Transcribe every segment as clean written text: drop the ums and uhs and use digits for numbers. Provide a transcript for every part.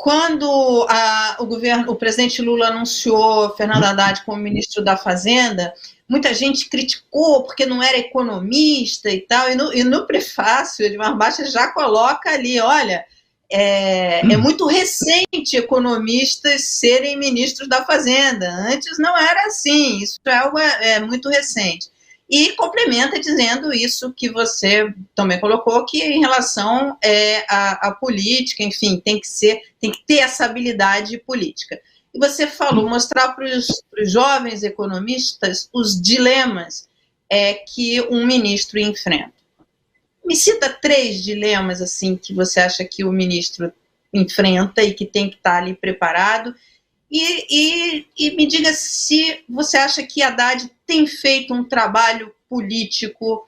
quando o presidente Lula anunciou Fernando Haddad como ministro da Fazenda, muita gente criticou porque não era economista e tal, e no prefácio, Edmar Baixa já coloca ali, olha, é muito recente economistas serem ministros da Fazenda, antes não era assim, isso é algo muito recente. E complementa dizendo isso que você também colocou, que em relação à política, enfim, tem que ter essa habilidade política. E você falou, mostrar para os jovens economistas os dilemas que um ministro enfrenta. Me cita 3 dilemas assim que você acha que o ministro enfrenta e que tem que estar ali preparado. E me diga se você acha que Haddad tem feito um trabalho político,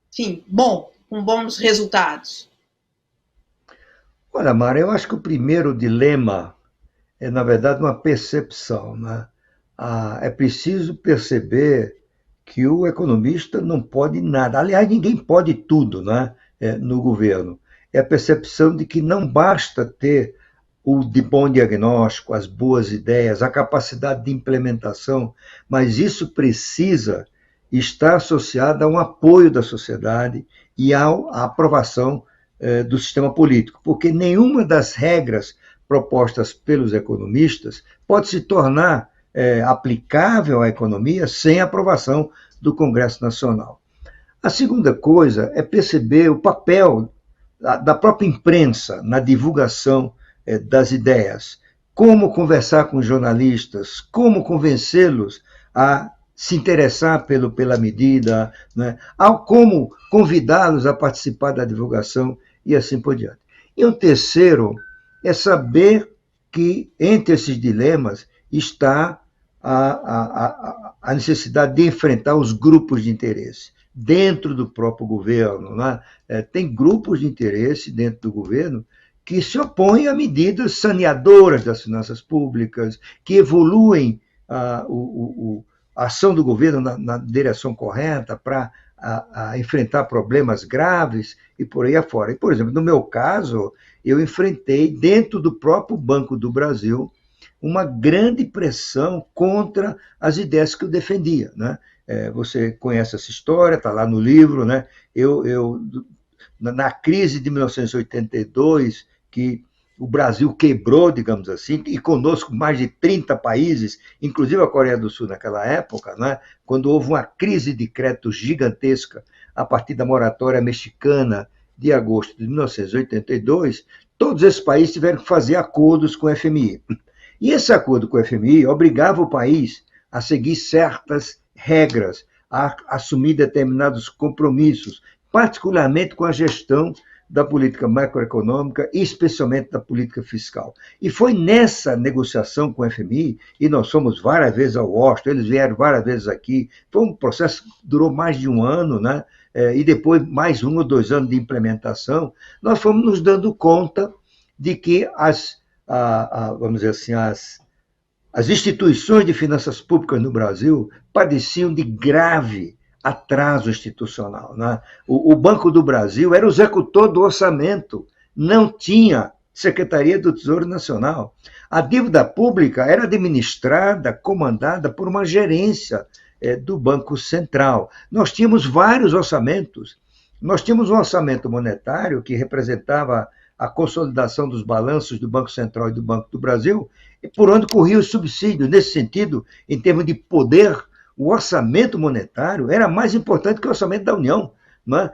enfim, bom, com bons resultados. Olha, Mara, eu acho que o primeiro dilema é, na verdade, uma percepção, né? É preciso perceber que o economista não pode nada. Aliás, ninguém pode tudo, né? No governo. É a percepção de que não basta ter o de bom diagnóstico, as boas ideias, a capacidade de implementação, mas isso precisa estar associado a um apoio da sociedade e à aprovação do sistema político, porque nenhuma das regras propostas pelos economistas pode se tornar aplicável à economia sem aprovação do Congresso Nacional. A segunda coisa é perceber o papel da própria imprensa na divulgação das ideias, como conversar com jornalistas, como convencê-los a se interessar pela medida, né? Como convidá-los a participar da divulgação e assim por diante. E um terceiro é saber que entre esses dilemas está a necessidade de enfrentar os grupos de interesse dentro do próprio governo, né? Tem grupos de interesse dentro do governo que se opõem a medidas saneadoras das finanças públicas, que evoluem a ação do governo na direção correta para enfrentar problemas graves e por aí afora. E, por exemplo, no meu caso, eu enfrentei dentro do próprio Banco do Brasil uma grande pressão contra as ideias que eu defendia, né? Você conhece essa história, está lá no livro, né? Na crise de 1982, que o Brasil quebrou, digamos assim, e conosco mais de 30 países, inclusive a Coreia do Sul naquela época, né? Quando houve uma crise de crédito gigantesca a partir da moratória mexicana de agosto de 1982, todos esses países tiveram que fazer acordos com o FMI. E esse acordo com o FMI obrigava o país a seguir certas regras, a assumir determinados compromissos, particularmente com a gestão da política macroeconômica e especialmente da política fiscal. E foi nessa negociação com o FMI, e nós fomos várias vezes ao Washington, eles vieram várias vezes aqui, foi um processo que durou mais de um ano, né? E depois mais 1 ou 2 anos de implementação, nós fomos nos dando conta de que vamos dizer assim, as instituições de finanças públicas no Brasil padeciam de grave atraso institucional, né? O Banco do Brasil era o executor do orçamento, não tinha Secretaria do Tesouro Nacional. A dívida pública era administrada, comandada por uma gerência do Banco Central. Nós tínhamos vários orçamentos. Nós tínhamos um orçamento monetário que representava a consolidação dos balanços do Banco Central e do Banco do Brasil, e por onde corria o subsídio. Nesse sentido, em termos de poder, o orçamento monetário era mais importante que o orçamento da União, né?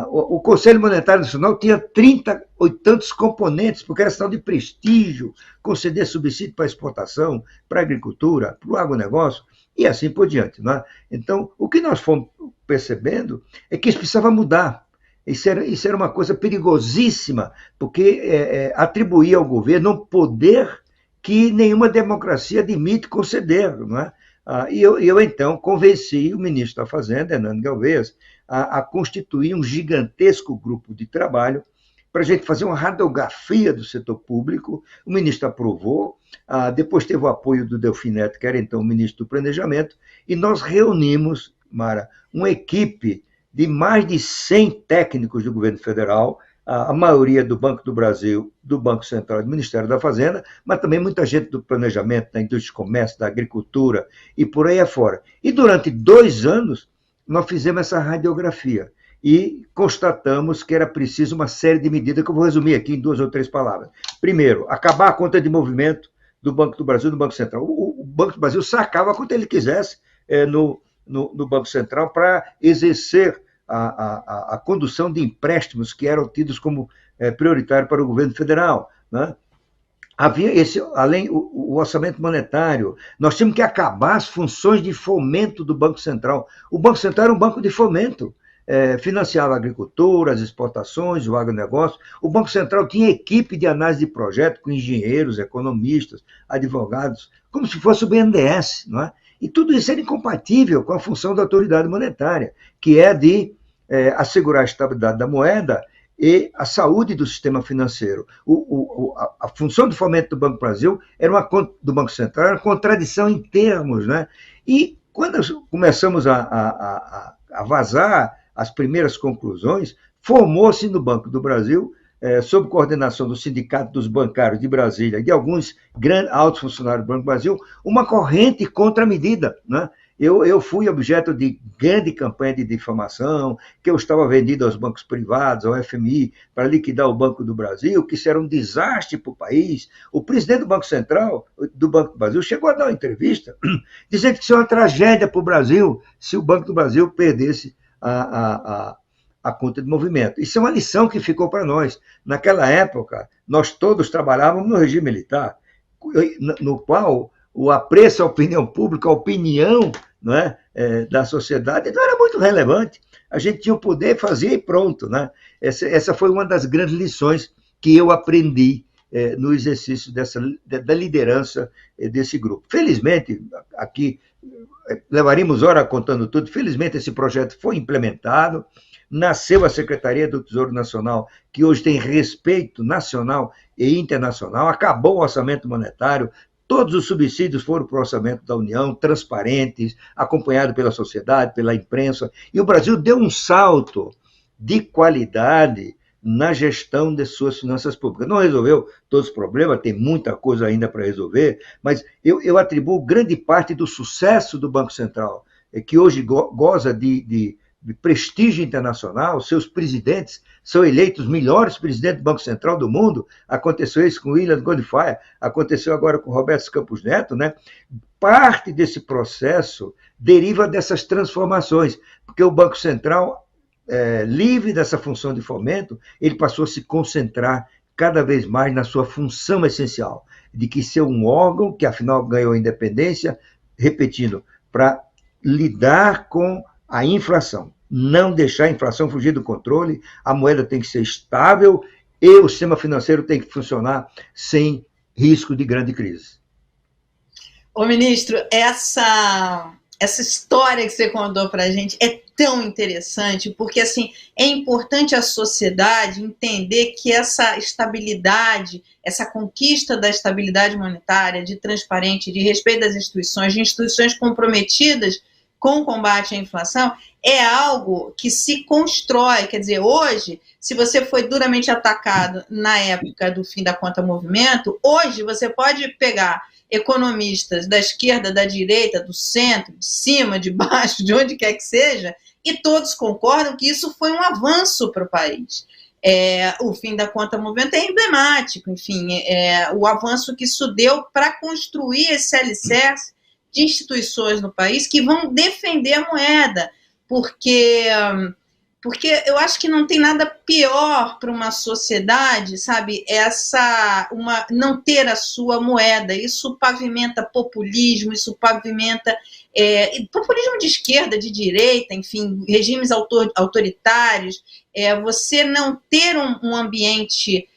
O Conselho Monetário Nacional tinha 30 ou tantos componentes, porque era sinal de prestígio, conceder subsídio para a exportação, para a agricultura, para o agronegócio, e assim por diante, né? Então, o que nós fomos percebendo é que isso precisava mudar. Isso era uma coisa perigosíssima, porque atribuía ao governo um poder que nenhuma democracia admite conceder, não é? E eu, então, convenci o ministro da Fazenda, Hernando Galvez, a constituir um gigantesco grupo de trabalho para a gente fazer uma radiografia do setor público. O ministro aprovou, depois teve o apoio do Delfim Neto, que era então o ministro do Planejamento, e nós reunimos, Mara, uma equipe de mais de 100 técnicos do governo federal, a maioria do Banco do Brasil, do Banco Central e do Ministério da Fazenda, mas também muita gente do planejamento, da indústria de comércio, da agricultura e por aí afora. E durante 2 anos, nós fizemos essa radiografia e constatamos que era preciso uma série de medidas que eu vou resumir aqui em 2 ou 3 palavras. Primeiro, acabar a conta de movimento do Banco do Brasil e do Banco Central. O Banco do Brasil sacava quanto ele quisesse no Banco Central para exercer a condução de empréstimos que eram tidos como prioritários para o governo federal, né? Havia além o orçamento monetário, nós tínhamos que acabar as funções de fomento do Banco Central. O Banco Central era um banco de fomento, financiava a agricultura, as exportações, o agronegócio. O Banco Central tinha equipe de análise de projeto com engenheiros, economistas, advogados, como se fosse o BNDES, não é? E tudo isso era incompatível com a função da autoridade monetária, que é de assegurar a estabilidade da moeda e a saúde do sistema financeiro. A função de fomento do Banco do Brasil do Banco Central era uma contradição em termos, né? E quando começamos a vazar as primeiras conclusões, formou-se no Banco do Brasil, sob coordenação do Sindicato dos Bancários de Brasília e de alguns altos funcionários do Banco do Brasil, uma corrente contra a medida, né? Eu fui objeto de grande campanha de difamação, que eu estava vendido aos bancos privados, ao FMI, para liquidar o Banco do Brasil, que isso era um desastre para o país. O presidente do Banco Central, do Banco do Brasil, chegou a dar uma entrevista dizendo que isso é uma tragédia para o Brasil se o Banco do Brasil perdesse a conta de movimento. Isso é uma lição que ficou para nós. Naquela época, nós todos trabalhávamos no regime militar, no qual o apreço à opinião pública, a opinião, não é, da sociedade não era muito relevante. A gente tinha o poder, fazia e pronto, né? Essa foi uma das grandes lições que eu aprendi no exercício da liderança desse grupo. Felizmente, aqui levaríamos hora contando tudo, felizmente esse projeto foi implementado, nasceu a Secretaria do Tesouro Nacional, que hoje tem respeito nacional e internacional, acabou o orçamento monetário, todos os subsídios foram para o orçamento da União, transparentes, acompanhados pela sociedade, pela imprensa, e o Brasil deu um salto de qualidade na gestão de suas finanças públicas. Não resolveu todos os problemas, tem muita coisa ainda para resolver, mas eu atribuo grande parte do sucesso do Banco Central, que hoje goza de prestígio internacional, seus presidentes são eleitos melhores presidentes do Banco Central do mundo. Aconteceu isso com William Godfrey, aconteceu agora com Roberto Campos Neto, né? Parte desse processo deriva dessas transformações, porque o Banco Central, livre dessa função de fomento, ele passou a se concentrar cada vez mais na sua função essencial, de que ser um órgão que afinal ganhou independência, repetindo, para lidar com a inflação, não deixar a inflação fugir do controle, a moeda tem que ser estável e o sistema financeiro tem que funcionar sem risco de grande crise. Ô, ministro, essa história que você contou para a gente é tão interessante, porque assim, é importante a sociedade entender que essa estabilidade, essa conquista da estabilidade monetária, de transparente, de respeito das instituições, de instituições comprometidas com o combate à inflação, é algo que se constrói. Quer dizer, hoje, se você foi duramente atacado na época do fim da conta movimento, hoje você pode pegar economistas da esquerda, da direita, do centro, de cima, de baixo, de onde quer que seja, e todos concordam que isso foi um avanço para o país. O fim da conta movimento é emblemático, enfim, o avanço que isso deu para construir esse alicerce de instituições no país que vão defender a moeda, porque eu acho que não tem nada pior para uma sociedade, sabe, não ter a sua moeda. Isso pavimenta populismo, isso pavimenta populismo de esquerda, de direita, enfim, regimes autoritários. Você não ter um ambiente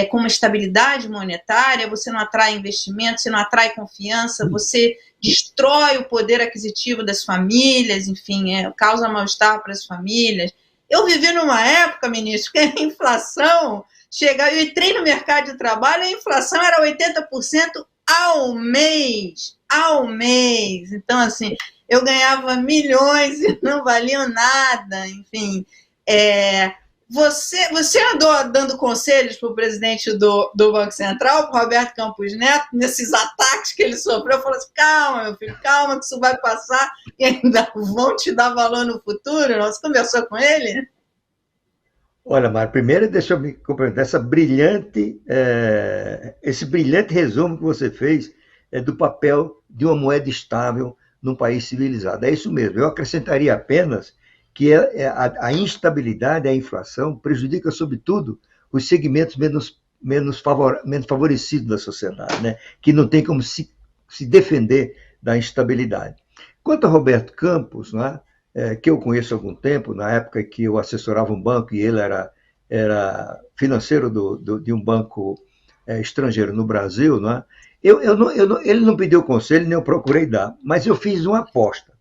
com uma estabilidade monetária, você não atrai investimento, você não atrai confiança, você destrói o poder aquisitivo das famílias, enfim, causa mal-estar para as famílias. Eu vivi numa época, ministro, que a inflação chegava, eu entrei no mercado de trabalho, a inflação era 80% ao mês. Então, assim, eu ganhava milhões e não valiam nada, enfim. Você andou dando conselhos para o presidente do Banco Central, para Roberto Campos Neto, nesses ataques que ele sofreu? Falou assim: calma, meu filho, calma, que isso vai passar e ainda vão te dar valor no futuro. Você conversou com ele? Olha, Mário, primeiro deixa eu me cumprimentar esse brilhante resumo que você fez do papel de uma moeda estável num país civilizado. É isso mesmo. Eu acrescentaria apenas que a instabilidade, a inflação, prejudica, sobretudo, os segmentos menos favorecidos da sociedade, né? Que não tem como se defender da instabilidade. Quanto a Roberto Campos, né, que eu conheço há algum tempo, na época que eu assessorava um banco e ele era financeiro de um banco estrangeiro no Brasil, né, ele não pediu conselho, nem eu procurei dar, mas eu fiz uma aposta.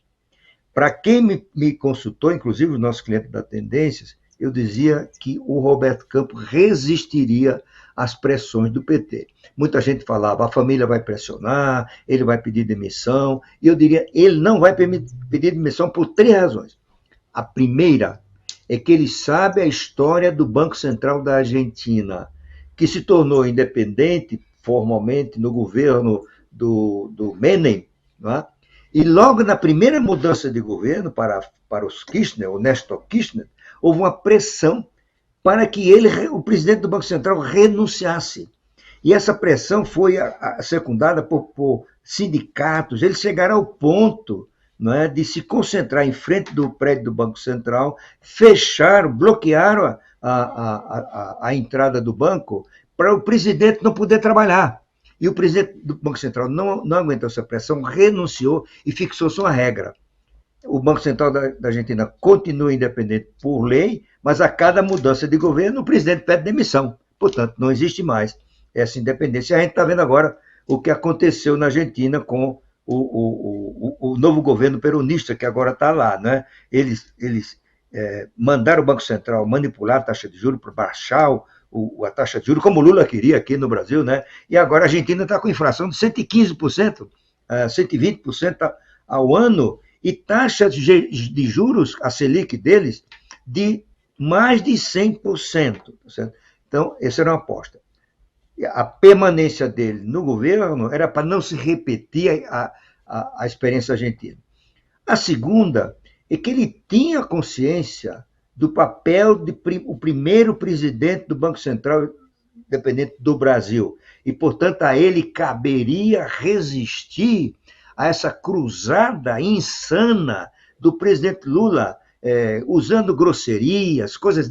Para quem me consultou, inclusive os nossos clientes da Tendências, eu dizia que o Roberto Campos resistiria às pressões do PT. Muita gente falava, a família vai pressionar, ele vai pedir demissão, e eu diria, ele não vai pedir demissão por 3 razões. A primeira é que ele sabe a história do Banco Central da Argentina, que se tornou independente formalmente no governo do Menem, não é? E logo na primeira mudança de governo para os Kirchner, o Néstor Kirchner, houve uma pressão para que o presidente do Banco Central renunciasse. E essa pressão foi secundada por sindicatos. Eles chegaram ao ponto, não é, de se concentrar em frente do prédio do Banco Central, bloquearam a entrada do banco para o presidente não poder trabalhar. E o presidente do Banco Central não aguentou essa pressão, renunciou e fixou-se uma regra. O Banco Central da Argentina continua independente por lei, mas a cada mudança de governo o presidente pede demissão. Portanto, não existe mais essa independência. A gente está vendo agora o que aconteceu na Argentina com o novo governo peronista que agora está lá, né? Eles mandaram o Banco Central manipular a taxa de juros para baixar a taxa de juros, como o Lula queria aqui no Brasil, né? E agora a Argentina está com inflação de 115%, 120% ao ano, e taxas de juros, a Selic deles, de mais de 100%. Certo? Então, essa era uma aposta. A permanência dele no governo era para não se repetir a experiência argentina. A segunda é que ele tinha consciência do papel o primeiro presidente do Banco Central independente do Brasil. E, portanto, a ele caberia resistir a essa cruzada insana do presidente Lula, usando grosserias, coisas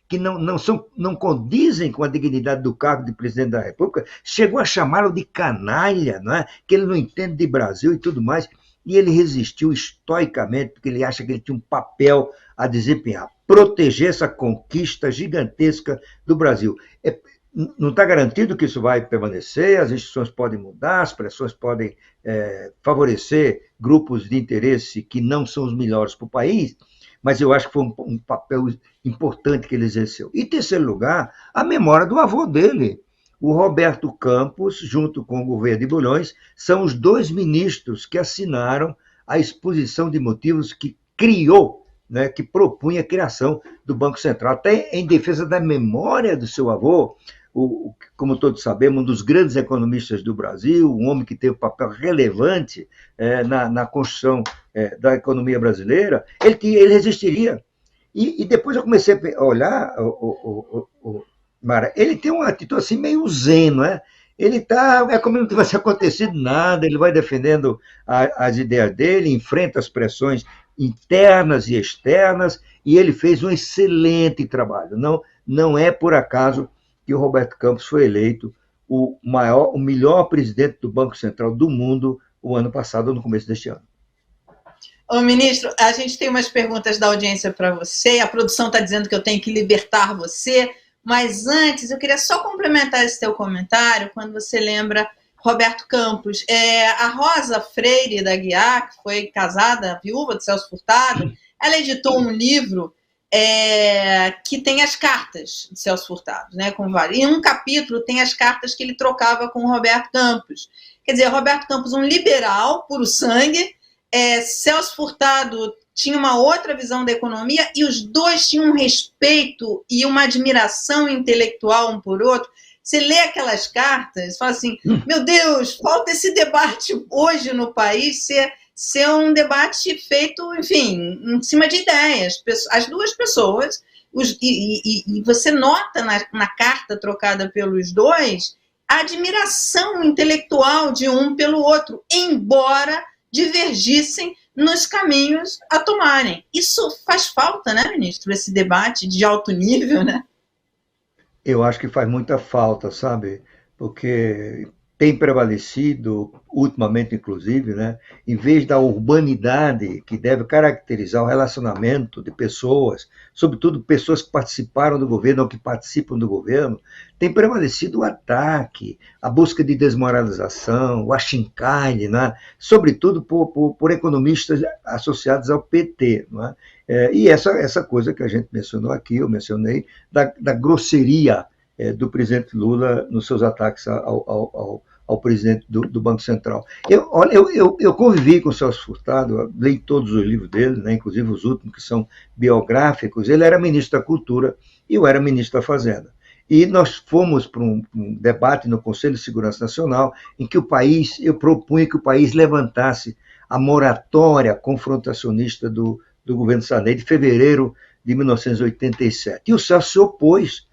que não condizem com a dignidade do cargo de presidente da República. Chegou a chamá-lo de canalha, não é? Que ele não entende de Brasil e tudo mais. E ele resistiu estoicamente, porque ele acha que ele tinha um papel a desempenhar, proteger essa conquista gigantesca do Brasil. Não está garantido que isso vai permanecer, as instituições podem mudar, as pressões podem favorecer grupos de interesse que não são os melhores para o país, mas eu acho que foi um papel importante que ele exerceu. E, em terceiro lugar, a memória do avô dele. O Roberto Campos, junto com o governo de Bulhões, são os 2 ministros que assinaram a exposição de motivos que criou, né, que propunha a criação do Banco Central, até em defesa da memória do seu avô, como todos sabemos, um dos grandes economistas do Brasil, um homem que teve um papel relevante na construção da economia brasileira. Ele resistiria. E depois eu comecei a olhar, Mara, ele tem uma atitude assim meio zen, não é? Ele é como se não tivesse acontecido nada, ele vai defendendo as ideias dele, enfrenta as pressões internas e externas, e ele fez um excelente trabalho. Não é por acaso que o Roberto Campos foi eleito o melhor presidente do Banco Central do mundo o ano passado, no começo deste ano. Ô, ministro, a gente tem umas perguntas da audiência para você, a produção está dizendo que eu tenho que libertar você, mas antes eu queria só complementar esse teu comentário, quando você lembra Roberto Campos. A Rosa Freire da Guiar, que foi casada, viúva de Celso Furtado, ela editou um livro que tem as cartas de Celso Furtado, né, com vários. Em um capítulo tem as cartas que ele trocava com o Roberto Campos. Quer dizer, Roberto Campos, um liberal, puro sangue, Celso Furtado tinha uma outra visão da economia e os dois tinham um respeito e uma admiração intelectual um por outro. Você lê aquelas cartas e fala assim, meu Deus, falta esse debate hoje no país ser um debate feito, enfim, em cima de ideias. As duas pessoas, e você nota na carta trocada pelos dois a admiração intelectual de um pelo outro, embora divergissem nos caminhos a tomarem. Isso faz falta, né, ministro, esse debate de alto nível, né? Eu acho que faz muita falta, sabe? Porque tem prevalecido, ultimamente inclusive, né, em vez da urbanidade que deve caracterizar o relacionamento de pessoas, sobretudo pessoas que participaram do governo ou que participam do governo, tem prevalecido o ataque, a busca de desmoralização, o achincalhe, né, sobretudo por economistas associados ao PT. Não é? E essa coisa que a gente mencionou aqui, eu mencionei, da grosseria do presidente Lula nos seus ataques ao presidente do Banco Central. Eu convivi com o Celso Furtado, li todos os livros dele, né, inclusive os últimos que são biográficos. Ele era ministro da Cultura e eu era ministro da Fazenda. E nós fomos para um debate no Conselho de Segurança Nacional em que eu propunha que o país levantasse a moratória confrontacionista do governo Sarney de fevereiro de 1987. E o Celso se opôs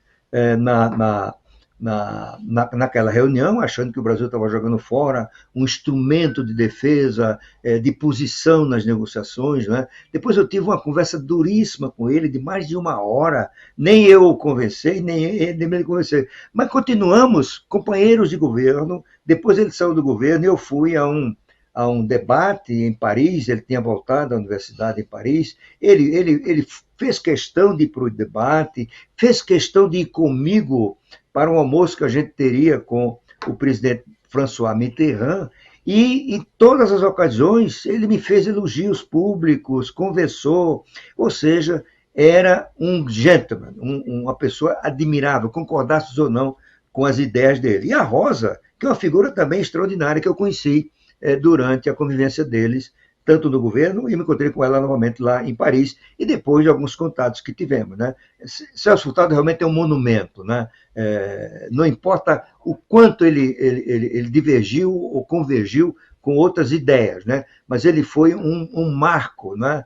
naquela reunião, achando que o Brasil estava jogando fora um instrumento de defesa, de posição nas negociações. Né? Depois eu tive uma conversa duríssima com ele, de mais de 1 hora, nem eu o convencei, nem ele convenceu. Mas continuamos companheiros de governo. Depois ele saiu do governo e eu fui a um debate em Paris. Ele tinha voltado à universidade em Paris, ele fez questão de ir para o debate, fez questão de ir comigo para um almoço que a gente teria com o presidente François Mitterrand, e em todas as ocasiões ele me fez elogios públicos, conversou, ou seja, era um gentleman, uma pessoa admirável, concordasse ou não com as ideias dele. E a Rosa, que é uma figura também extraordinária que eu conheci durante a convivência deles, tanto no governo, e me encontrei com ela novamente lá em Paris, e depois de alguns contatos que tivemos. Né? Celso Furtado realmente é um monumento. Né? Não importa o quanto ele divergiu ou convergiu com outras ideias, né? Mas ele foi um marco, né?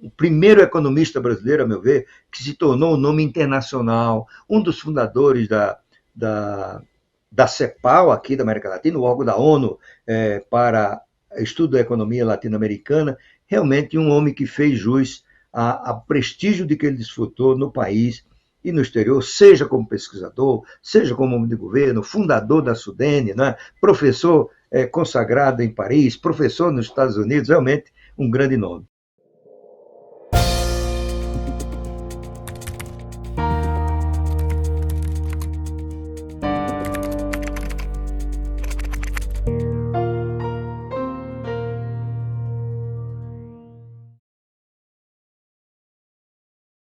O primeiro economista brasileiro, a meu ver, que se tornou um nome internacional, um dos fundadores da CEPAL, aqui da América Latina, o órgão da ONU para estudo da economia latino-americana, realmente um homem que fez jus ao prestígio de que ele desfrutou no país e no exterior, seja como pesquisador, seja como homem de governo, fundador da Sudene, né? Professor consagrado em Paris, professor nos Estados Unidos, realmente um grande nome.